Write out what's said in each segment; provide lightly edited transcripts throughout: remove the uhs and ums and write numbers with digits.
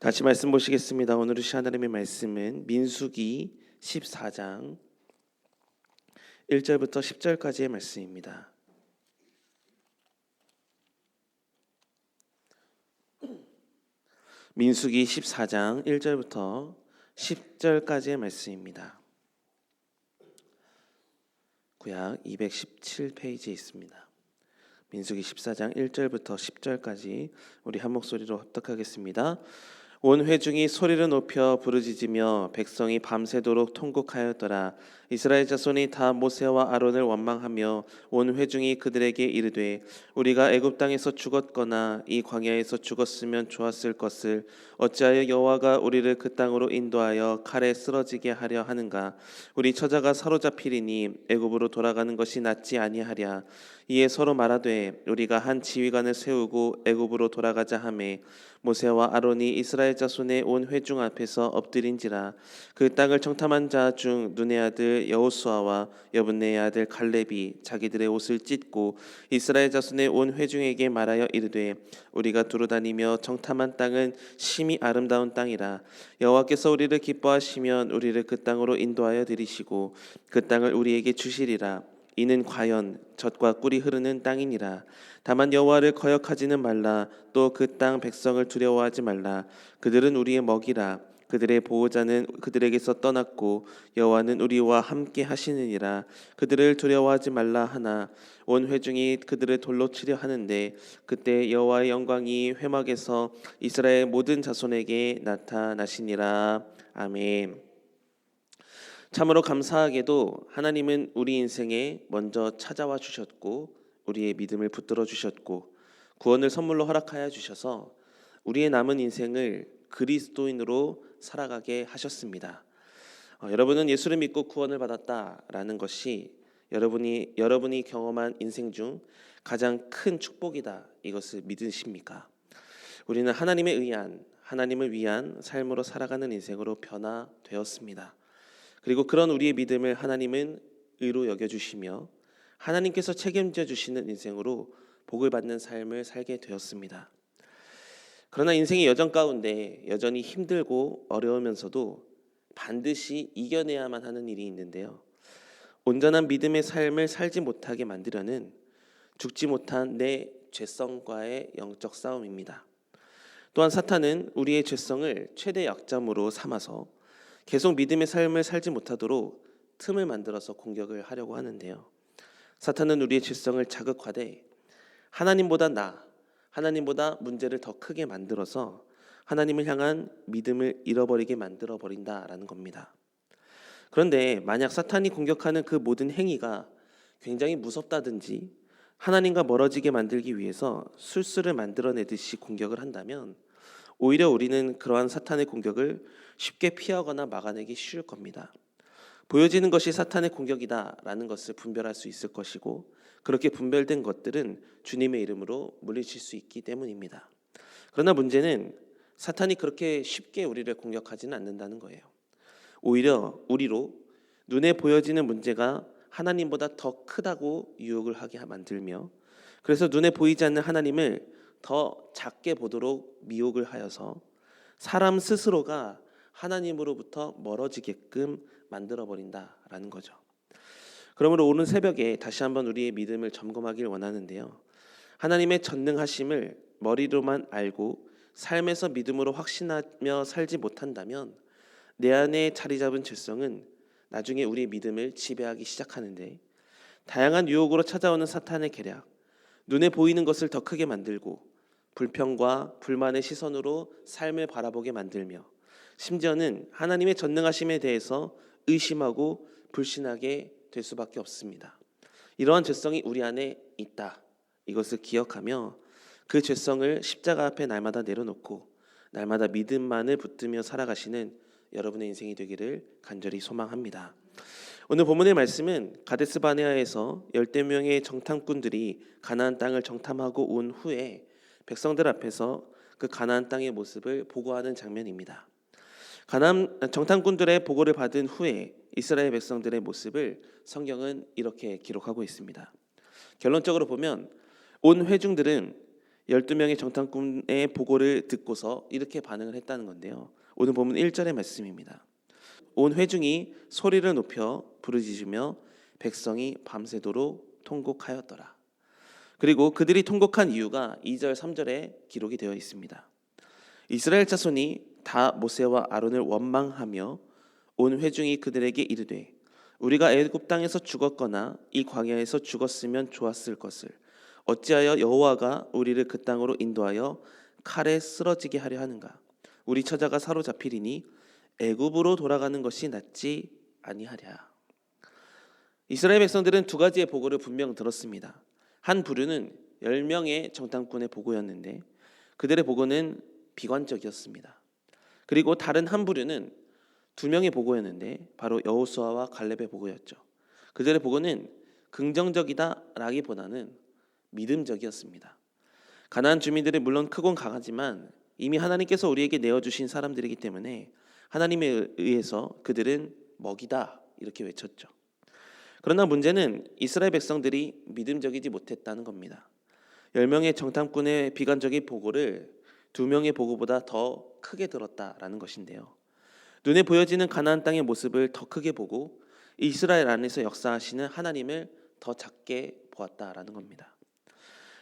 다시 말씀 보시겠습니다. 오늘 주신 하나님의 말씀은 민수기 14장 1절부터 10절까지의 말씀입니다. 민수기 14장 1절부터 10절까지의 말씀입니다. 구약 217페이지에 있습니다. 민수기 14장 1절부터 10절까지 우리 한 목소리로 합독하겠습니다. 온 회중이 소리를 높여 부르짖으며 백성이 밤새도록 통곡하였더라. 이스라엘 자손이 다 모세와 아론을 원망하며 온 회중이 그들에게 이르되 우리가 애굽 땅에서 죽었거나 이 광야에서 죽었으면 좋았을 것을 어찌하여 여호와가 우리를 그 땅으로 인도하여 칼에 쓰러지게 하려 하는가. 우리 처자가 사로잡히리니 애굽으로 돌아가는 것이 낫지 아니하랴. 이에 서로 말하되 우리가 한 지휘관을 세우고 애굽으로 돌아가자 하매 모세와 아론이 이스라엘 자손의 온 회중 앞에서 엎드린지라. 그 땅을 청탐한 자 중 눈의 아들 여호수아와 여분네의 아들 갈렙이 자기들의 옷을 찢고 이스라엘 자손의 온 회중에게 말하여 이르되 우리가 두루다니며 청탐한 땅은 심히 아름다운 땅이라. 여호와께서 우리를 기뻐하시면 우리를 그 땅으로 인도하여 들이시고 그 땅을 우리에게 주시리라. 이는 과연 젖과 꿀이 흐르는 땅이니라. 다만 여호와를 거역하지는 말라. 또 그 땅 백성을 두려워하지 말라. 그들은 우리의 먹이라. 그들의 보호자는 그들에게서 떠났고 여호와는 우리와 함께 하시느니라. 그들을 두려워하지 말라 하나 온 회중이 그들을 돌로 치려 하는데 그때 여호와의 영광이 회막에서 이스라엘 모든 자손에게 나타나시니라. 아멘. 참으로 감사하게도 하나님은 우리 인생에 먼저 찾아와 주셨고 우리의 믿음을 붙들어 주셨고 구원을 선물로 허락하여 주셔서 우리의 남은 인생을 그리스도인으로 살아가게 하셨습니다. 여러분은 예수를 믿고 구원을 받았다라는 것이 여러분이 경험한 인생 중 가장 큰 축복이다. 이것을 믿으십니까? 우리는 하나님에 의한 하나님을 위한 삶으로 살아가는 인생으로 변화되었습니다. 그리고 그런 우리의 믿음을 하나님은 의로 여겨주시며 하나님께서 책임져 주시는 인생으로 복을 받는 삶을 살게 되었습니다. 그러나 인생의 여정 가운데 여전히 힘들고 어려우면서도 반드시 이겨내야만 하는 일이 있는데요. 온전한 믿음의 삶을 살지 못하게 만들려는 죽지 못한 내 죄성과의 영적 싸움입니다. 또한 사탄은 우리의 죄성을 최대 약점으로 삼아서 계속 믿음의 삶을 살지 못하도록 틈을 만들어서 공격을 하려고 하는데요. 사탄은 우리의 죄성을 자극하되 하나님보다 문제를 더 크게 만들어서 하나님을 향한 믿음을 잃어버리게 만들어 버린다라는 겁니다. 그런데 만약 사탄이 공격하는 그 모든 행위가 굉장히 무섭다든지 하나님과 멀어지게 만들기 위해서 술수를 만들어내듯이 공격을 한다면 오히려 우리는 그러한 사탄의 공격을 쉽게 피하거나 막아내기 쉬울 겁니다. 보여지는 것이 사탄의 공격이다라는 것을 분별할 수 있을 것이고 그렇게 분별된 것들은 주님의 이름으로 물리칠 수 있기 때문입니다. 그러나 문제는 사탄이 그렇게 쉽게 우리를 공격하지는 않는다는 거예요. 오히려 우리로 눈에 보여지는 문제가 하나님보다 더 크다고 유혹을 하게 만들며 그래서 눈에 보이지 않는 하나님을 더 작게 보도록 미혹을 하여서 사람 스스로가 하나님으로부터 멀어지게끔 만들어버린다라는 거죠. 그러므로 오늘 새벽에 다시 한번 우리의 믿음을 점검하길 원하는데요. 하나님의 전능하심을 머리로만 알고 삶에서 믿음으로 확신하며 살지 못한다면 내 안에 자리 잡은 죄성은 나중에 우리의 믿음을 지배하기 시작하는데 다양한 유혹으로 찾아오는 사탄의 계략, 눈에 보이는 것을 더 크게 만들고 불평과 불만의 시선으로 삶을 바라보게 만들며 심지어는 하나님의 전능하심에 대해서 의심하고 불신하게 될 수밖에 없습니다. 이러한 죄성이 우리 안에 있다. 이것을 기억하며 그 죄성을 십자가 앞에 날마다 내려놓고 날마다 믿음만을 붙들며 살아가시는 여러분의 인생이 되기를 간절히 소망합니다. 오늘 본문의 말씀은 가데스 바네아에서 10명의 정탐꾼들이 가나안 땅을 정탐하고 온 후에 백성들 앞에서 그 가나안 땅의 모습을 보고하는 장면입니다. 가나안 정탐꾼들의 보고를 받은 후에 이스라엘 백성들의 모습을 성경은 이렇게 기록하고 있습니다. 결론적으로 보면 온 회중들은 12명의 정탐꾼의 보고를 듣고서 이렇게 반응을 했다는 건데요. 오늘 본문 1절의 말씀입니다. 온 회중이 소리를 높여 부르짖으며 백성이 밤새도록 통곡하였더라. 그리고 그들이 통곡한 이유가 2절 3절에 기록이 되어 있습니다. 이스라엘 자손이 다 모세와 아론을 원망하며 온 회중이 그들에게 이르되 우리가 애굽 땅에서 죽었거나 이 광야에서 죽었으면 좋았을 것을 어찌하여 여호와가 우리를 그 땅으로 인도하여 칼에 쓰러지게 하려 하는가? 우리 처자가 사로잡히리니 애굽으로 돌아가는 것이 낫지 아니하랴. 이스라엘 백성들은 두 가지의 보고를 분명 들었습니다. 한 부류는 10명의 정탐꾼의 보고였는데 그들의 보고는 비관적이었습니다. 그리고 다른 한 부류는 2명의 보고였는데 바로 여호수아와 갈렙의 보고였죠. 그들의 보고는 긍정적이다라기보다는 믿음적이었습니다. 가나안 주민들이 물론 크고 강하지만 이미 하나님께서 우리에게 내어주신 사람들이기 때문에 하나님에 의해서 그들은 먹이다 이렇게 외쳤죠. 그러나 문제는 이스라엘 백성들이 믿음적이지 못했다는 겁니다. 10명의 정탐꾼의 비관적인 보고를 2명의 보고보다 더 크게 들었다라는 것인데요. 눈에 보여지는 가나안 땅의 모습을 더 크게 보고 이스라엘 안에서 역사하시는 하나님을 더 작게 보았다라는 겁니다.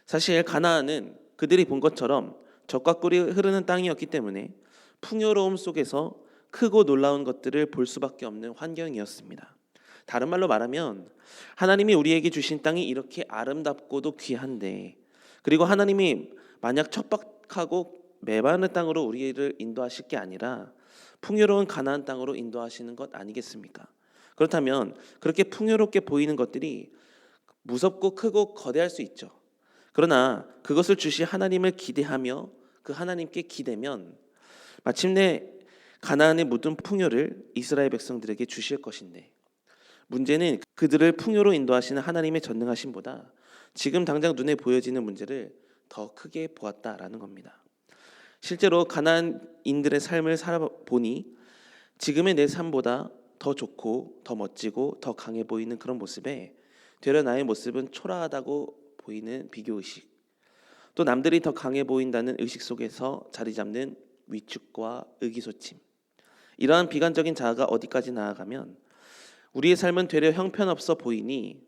사실 가나안은 그들이 본 것처럼 젖과 꿀이 흐르는 땅이었기 때문에 풍요로움 속에서 크고 놀라운 것들을 볼 수밖에 없는 환경이었습니다. 다른 말로 말하면 하나님이 우리에게 주신 땅이 이렇게 아름답고도 귀한데 그리고 하나님이 만약 척박하고 메마른 땅으로 우리를 인도하실 게 아니라 풍요로운 가나안 땅으로 인도하시는 것 아니겠습니까? 그렇다면 그렇게 풍요롭게 보이는 것들이 무섭고 크고 거대할 수 있죠. 그러나 그것을 주실 하나님을 기대하며 그 하나님께 기대면 마침내 가나안의 모든 풍요를 이스라엘 백성들에게 주실 것인데 문제는 그들을 풍요로 인도하시는 하나님의 전능하심보다 지금 당장 눈에 보여지는 문제를 더 크게 보았다라는 겁니다. 실제로 가나안인들의 삶을 살아보니 지금의 내 삶보다 더 좋고 더 멋지고 더 강해 보이는 그런 모습에 되려 나의 모습은 초라하다고 보이는 비교의식, 또 남들이 더 강해 보인다는 의식 속에서 자리 잡는 위축과 의기소침, 이러한 비관적인 자아가 어디까지 나아가면 우리의 삶은 되려 형편없어 보이니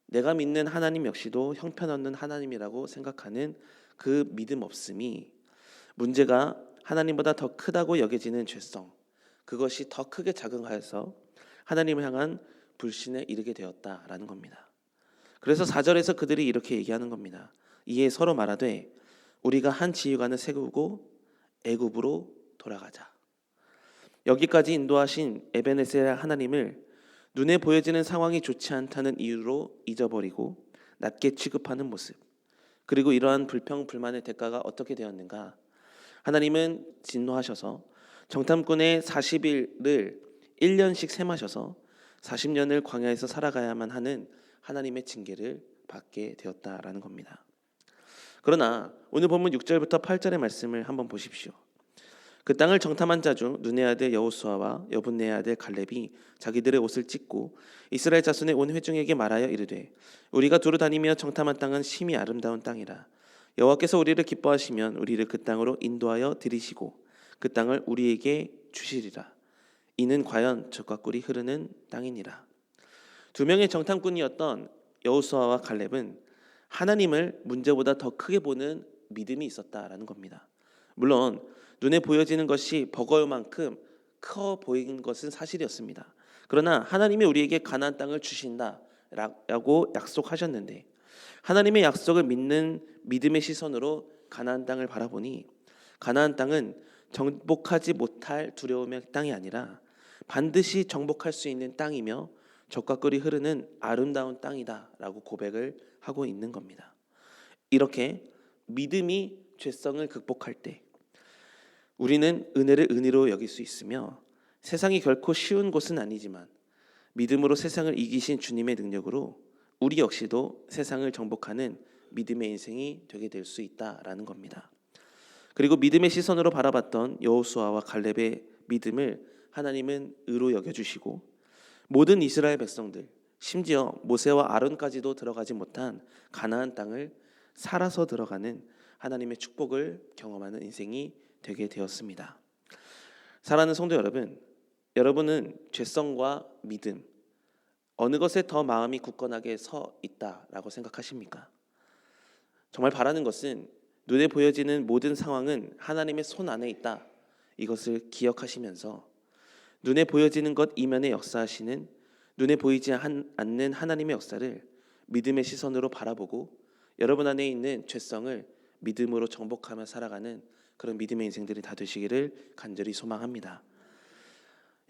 내가 믿는 하나님 역시도 형편없는 하나님이라고 생각하는 그 믿음 없음이 문제가 하나님보다 더 크다고 여겨지는 죄성, 그것이 더 크게 작용하여서 하나님을 향한 불신에 이르게 되었다라는 겁니다. 그래서 4절에서 그들이 이렇게 얘기하는 겁니다. 이에 서로 말하되 우리가 한 지휘관을 세우고 애굽으로 돌아가자. 여기까지 인도하신 에베네셀 하나님을 눈에 보여지는 상황이 좋지 않다는 이유로 잊어버리고 낮게 취급하는 모습, 그리고 이러한 불평 불만의 대가가 어떻게 되었는가? 하나님은 진노하셔서 정탐꾼의 40일을 1년씩 셈하셔서 40년을 광야에서 살아가야만 하는 하나님의 징계를 받게 되었다라는 겁니다. 그러나 오늘 본문 6절부터 8절의 말씀을 한번 보십시오. 그 땅을 정탐한 자 중 눈의 아들 여호수아와 여분네의 아들 갈렙이 자기들의 옷을 찢고 이스라엘 자손의 온 회중에게 말하여 이르되 우리가 두루 다니며 정탐한 땅은 심히 아름다운 땅이라. 여호와께서 우리를 기뻐하시면 우리를 그 땅으로 인도하여 들이시고 그 땅을 우리에게 주시리라. 이는 과연 젖과 꿀이 흐르는 땅이니라. 2명의 정탐꾼이었던 여호수아와 갈렙은 하나님을 문제보다 더 크게 보는 믿음이 있었다라는 겁니다. 물론 눈에 보여지는 것이 버거울 만큼 커 보이는 것은 사실이었습니다. 그러나 하나님이 우리에게 가나안 땅을 주신다라고 약속하셨는데 하나님의 약속을 믿는 믿음의 시선으로 가나안 땅을 바라보니 가나안 땅은 정복하지 못할 두려움의 땅이 아니라 반드시 정복할 수 있는 땅이며 젖과 꿀이 흐르는 아름다운 땅이다라고 고백을 하고 있는 겁니다. 이렇게 믿음이 죄성을 극복할 때 우리는 은혜를 은혜로 여길 수 있으며 세상이 결코 쉬운 곳은 아니지만 믿음으로 세상을 이기신 주님의 능력으로 우리 역시도 세상을 정복하는 믿음의 인생이 되게 될 수 있다라는 겁니다. 그리고 믿음의 시선으로 바라봤던 여호수아와 갈렙의 믿음을 하나님은 의로 여겨주시고 모든 이스라엘 백성들, 심지어 모세와 아론까지도 들어가지 못한 가나안 땅을 살아서 들어가는 하나님의 축복을 경험하는 인생이 되게 되었습니다. 사랑하는 성도 여러분, 여러분은 죄성과 믿음 어느 것에 더 마음이 굳건하게 서 있다라고 생각하십니까? 정말 바라는 것은 눈에 보여지는 모든 상황은 하나님의 손 안에 있다. 이것을 기억하시면서 눈에 보여지는 것 이면에 역사하시는 눈에 보이지 않는 하나님의 역사를 믿음의 시선으로 바라보고 여러분 안에 있는 죄성을 믿음으로 정복하며 살아가는 그런 믿음의 인생들이 다 되시기를 간절히 소망합니다.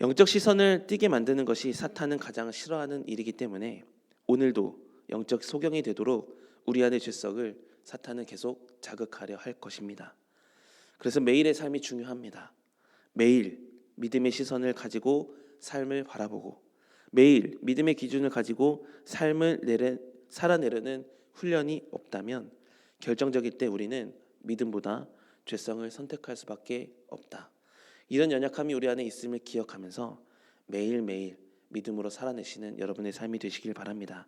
영적 시선을 띄게 만드는 것이 사탄은 가장 싫어하는 일이기 때문에 오늘도 영적 소경이 되도록 우리 안의 죄성을 사탄은 계속 자극하려 할 것입니다. 그래서 매일의 삶이 중요합니다. 매일 믿음의 시선을 가지고 삶을 바라보고 매일 믿음의 기준을 가지고 삶을 살아내려는 훈련이 없다면 결정적일 때 우리는 믿음보다 죄성을 선택할 수밖에 없다. 이런 연약함이 우리 안에 있음을 기억하면서 매일매일 믿음으로 살아내시는 여러분의 삶이 되시길 바랍니다.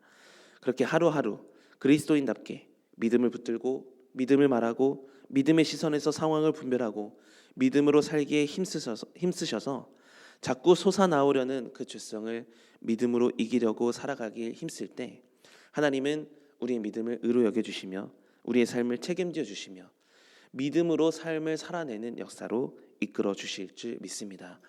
그렇게 하루하루 그리스도인답게 믿음을 붙들고 믿음을 말하고 믿음의 시선에서 상황을 분별하고 믿음으로 살기에 힘쓰셔서 자꾸 솟아나오려는 그 죄성을 믿음으로 이기려고 살아가길 힘쓸 때 하나님은 우리의 믿음을 의로 여겨주시며 우리의 삶을 책임져 주시며 믿음으로 삶을 살아내는 역사로 이끌어 주실 줄 믿습니다.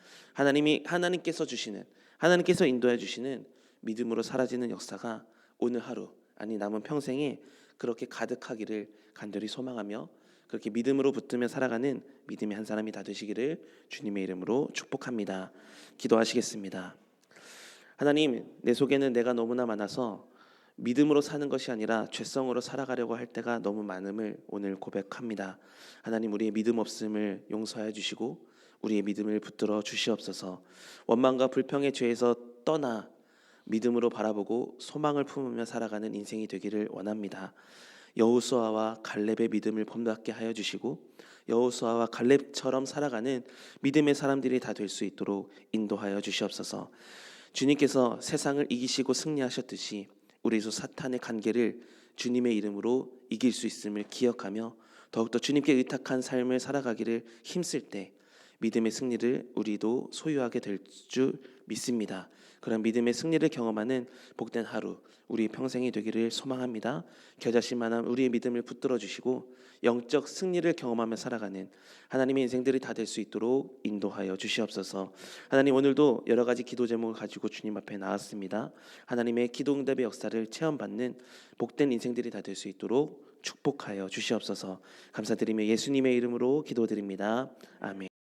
하나님께서 인도해 주시는 믿음으로 사라지는 역사가 오늘 하루 아니 남은 평생에 그렇게 가득하기를 간절히 소망하며 그렇게 믿음으로 붙들며 살아가는 믿음의 한 사람이 다 되시기를 주님의 이름으로 축복합니다. 기도하시겠습니다. 하나님, 내 속에는 내가 너무나 많아서 믿음으로 사는 것이 아니라 죄성으로 살아가려고 할 때가 너무 많음을 오늘 고백합니다. 하나님, 우리의 믿음 없음을 용서해 주시고 우리의 믿음을 붙들어 주시옵소서. 원망과 불평의 죄에서 떠나 믿음으로 바라보고 소망을 품으며 살아가는 인생이 되기를 원합니다. 여호수아와 갈렙의 믿음을 본받게 하여 주시고 여호수아와 갈렙처럼 살아가는 믿음의 사람들이 다 될 수 있도록 인도하여 주시옵소서. 주님께서 세상을 이기시고 승리하셨듯이 우리도 사탄의 관계를 주님의 이름으로 이길 수 있음을 기억하며 더욱더 주님께 의탁한 삶을 살아가기를 힘쓸 때 믿음의 승리를 우리도 소유하게 될 줄 믿습니다. 그런 믿음의 승리를 경험하는 복된 하루 우리 평생이 되기를 소망합니다. 겨자씨만한 우리의 믿음을 붙들어 주시고 영적 승리를 경험하며 살아가는 하나님의 인생들이 다 될 수 있도록 인도하여 주시옵소서. 하나님, 오늘도 여러 가지 기도 제목을 가지고 주님 앞에 나왔습니다. 하나님의 기도 응답의 역사를 체험받는 복된 인생들이 다 될 수 있도록 축복하여 주시옵소서. 감사드리며 예수님의 이름으로 기도드립니다. 아멘.